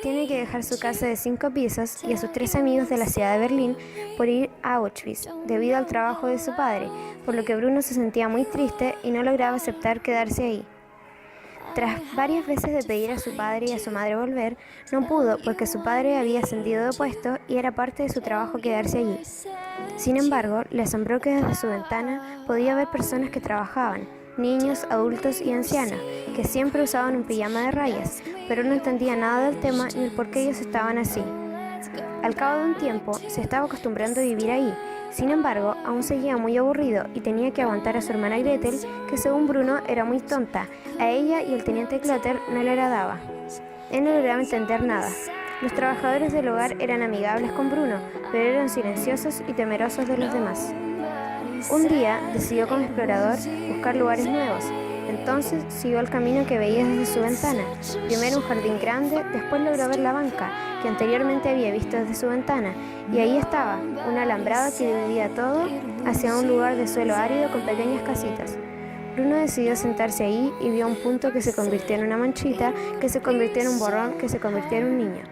tiene que dejar su casa de 5 pisos y a sus 3 amigos de la ciudad de Berlín por ir a Auschwitz, debido al trabajo de su padre, por lo que Bruno se sentía muy triste y no lograba aceptar quedarse ahí. Tras varias veces de pedir a su padre y a su madre volver, no pudo porque su padre había ascendido de puesto y era parte de su trabajo quedarse allí. Sin embargo, le asombró que desde su ventana podía ver personas que trabajaban, niños, adultos y ancianos, que siempre usaban un pijama de rayas, pero no entendía nada del tema ni el por qué ellos estaban así. Al cabo de un tiempo, se estaba acostumbrando a vivir ahí. Sin embargo, aún seguía muy aburrido y tenía que aguantar a su hermana Gretel, que según Bruno era muy tonta. A ella y el teniente Clutter no le agradaba. Él no lograba entender nada. Los trabajadores del hogar eran amigables con Bruno, pero eran silenciosos y temerosos de los demás. Un día decidió como explorador buscar lugares nuevos. Entonces siguió el camino que veía desde su ventana. Primero un jardín grande, después logró ver la banca, que anteriormente había visto desde su ventana, y ahí estaba, una alambrada que dividía todo hacia un lugar de suelo árido con pequeñas casitas. Bruno decidió sentarse ahí y vio un punto que se convirtió en una manchita, que se convirtió en un borrón, que se convirtió en un niño.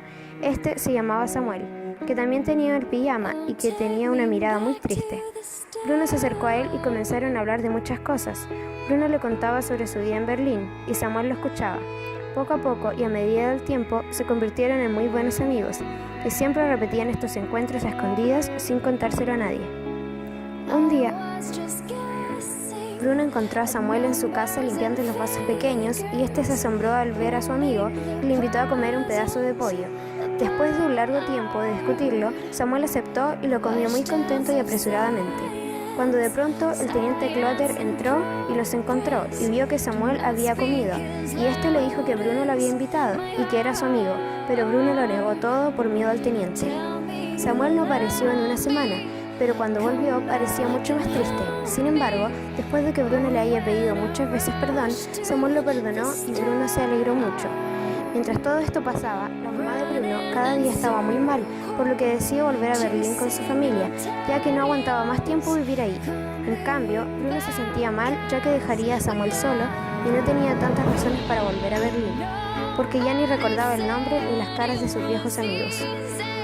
Este se llamaba Samuel, que también tenía el pijama y que tenía una mirada muy triste. Bruno se acercó a él y comenzaron a hablar de muchas cosas. Bruno le contaba sobre su vida en Berlín y Samuel lo escuchaba. Poco a poco y a medida del tiempo se convirtieron en muy buenos amigos y siempre repetían estos encuentros a escondidas sin contárselo a nadie. Un día, Bruno encontró a Samuel en su casa limpiando los vasos pequeños y este se asombró al ver a su amigo y le invitó a comer un pedazo de pollo. Después de un largo tiempo de discutirlo, Samuel aceptó y lo comió muy contento y apresuradamente. Cuando de pronto el teniente Clutter entró y los encontró y vio que Samuel había comido, y este le dijo que Bruno lo había invitado y que era su amigo, pero Bruno lo negó todo por miedo al teniente. Samuel no apareció en una semana, pero cuando volvió parecía mucho más triste. Sin embargo, después de que Bruno le haya pedido muchas veces perdón, Samuel lo perdonó y Bruno se alegró mucho. Mientras todo esto pasaba, la mamá de Bruno cada día estaba muy mal, por lo que decidió volver a Berlín con su familia, ya que no aguantaba más tiempo vivir ahí. En cambio, Bruno se sentía mal ya que dejaría a Samuel solo y no tenía tantas razones para volver a Berlín, porque ya ni recordaba el nombre ni las caras de sus viejos amigos.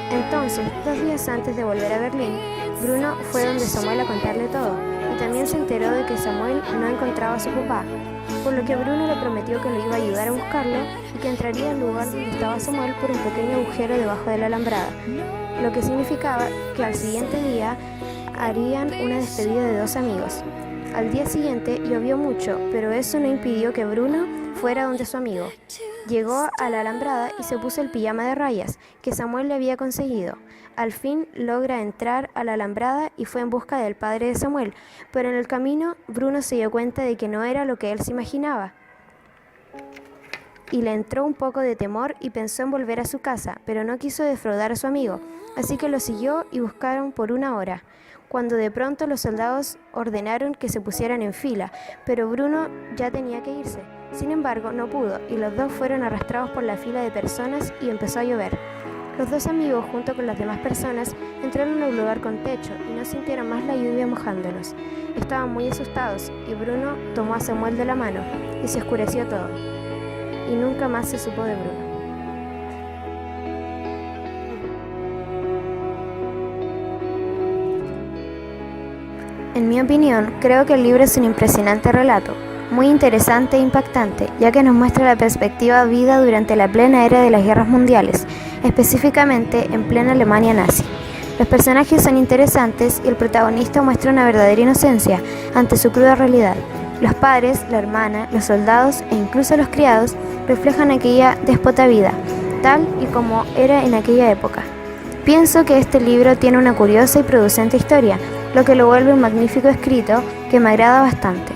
Entonces, 2 días antes de volver a Berlín, Bruno fue donde Samuel a contarle todo, y también se enteró de que Samuel no encontraba a su papá, por lo que Bruno le prometió que lo iba a ayudar a buscarlo y que entraría al lugar donde estaba Samuel por un pequeño agujero debajo de la alambrada, lo que significaba que al siguiente día harían una despedida de 2 amigos. Al día siguiente llovió mucho, pero eso no impidió que Bruno fuera donde su amigo. Llegó a la alambrada y se puso el pijama de rayas que Samuel le había conseguido. Al fin logra entrar a la alambrada y fue en busca del padre de Samuel, pero en el camino Bruno se dio cuenta de que no era lo que él se imaginaba. Y le entró un poco de temor y pensó en volver a su casa, pero no quiso defraudar a su amigo, así que lo siguió y buscaron por 1 hora, cuando de pronto los soldados ordenaron que se pusieran en fila, pero Bruno ya tenía que irse. Sin embargo, no pudo y los dos fueron arrastrados por la fila de personas y empezó a llover. Los 2 amigos, junto con las demás personas, entraron a un lugar con techo y no sintieron más la lluvia mojándolos. Estaban muy asustados y Bruno tomó a Samuel de la mano y se oscureció todo. Y nunca más se supo de Bruno. En mi opinión, creo que el libro es un impresionante relato, muy interesante e impactante, ya que nos muestra la perspectiva vida durante la plena era de las guerras mundiales, específicamente en plena Alemania nazi. Los personajes son interesantes y el protagonista muestra una verdadera inocencia ante su cruda realidad. Los padres, la hermana, los soldados e incluso los criados reflejan aquella déspota vida, tal y como era en aquella época. Pienso que este libro tiene una curiosa y producente historia, lo que lo vuelve un magnífico escrito que me agrada bastante.